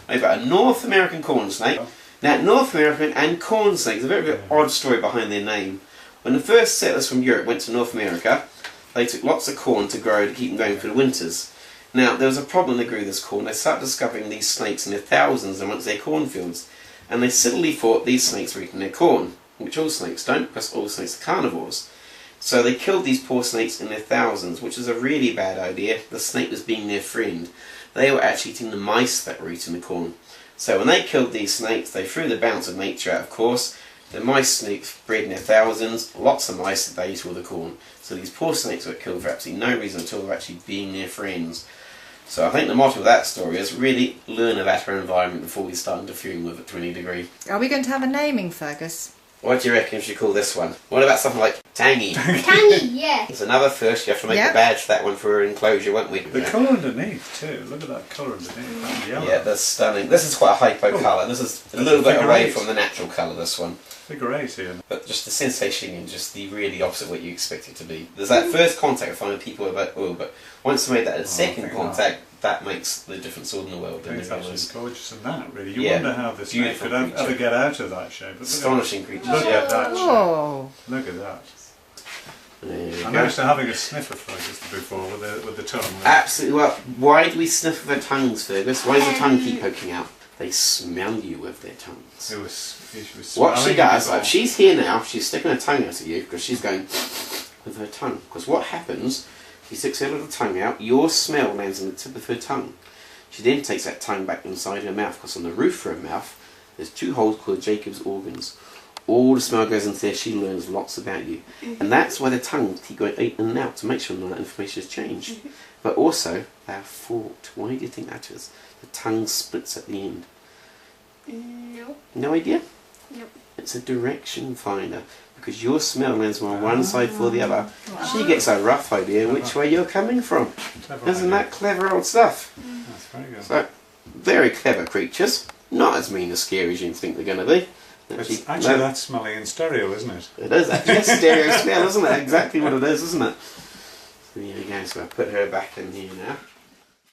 We've got a North American corn snake. Now, North American and corn snakes, a very odd story behind their name. When the first settlers from Europe went to North America, they took lots of corn to grow to keep them going for the winters. Now, there was a problem when they grew this corn. They started discovering these snakes in their thousands amongst their cornfields. And they suddenly thought these snakes were eating their corn, which all snakes don't, because all snakes are carnivores. So they killed these poor snakes in their thousands, which is a really bad idea. The snake was being their friend. They were actually eating the mice that were eating the corn. So when they killed these snakes, they threw the balance of nature out, of course. The mice snakes bred in their thousands, lots of mice that they ate all the corn. So these poor snakes were killed for absolutely no reason at all, actually being their friends. So I think the motto of that story is really learn about our environment before we start interfering with it to any degree. Are we going to have a naming, Fergus? What do you reckon we should call this one? What about something like Tangy? Tangy, yeah. There's another fish. You have to make a badge for that one for an enclosure, won't we? The colour underneath too. Look at that colour underneath. That yellow. Yeah, that's stunning. This is quite a hypo colour. This is a little bit away from the natural colour, this one. Figure 8 here. But just the sensation and just the really opposite of what you expect it to be. There's that first contact with finding people about, oh, but once you made that second contact, that makes the difference all in the world. It's actually gorgeous in that, really. You wonder how the snake could ever get out of that shape. Astonishing creatures. Look at that Oh. shape. Look at that. I'm actually having a sniffer Fergus before with the tongue. Absolutely. Well, why do we sniff with our tongues, Fergus? Why does the tongue keep poking out? They smell you with their tongues. What she does, she's here now, she's sticking her tongue out at you because she's going with her tongue. Because what happens, she sticks her little tongue out, your smell lands on the tip of her tongue. She then takes that tongue back inside her mouth because on the roof of her mouth there's 2 holes called Jacob's organs. All the smell goes into there, she learns lots about you. And that's why the tongue keep going in and out to make sure none of that information is changed. But also, they are forked. Why do you think that is? The tongue splits at the end. No. No idea? Nope. It's a direction finder. Because your smell lands on one side for the other. She gets a rough idea which way you're coming from. Isn't that clever old stuff? That's very good. So, very clever creatures. Not as mean as scary as you think they're going to be. Actually, that's smelling in stereo, isn't it? It is actually a stereo smell, isn't it? Exactly what it is, isn't it? So there you go, so I'll put her back in here now.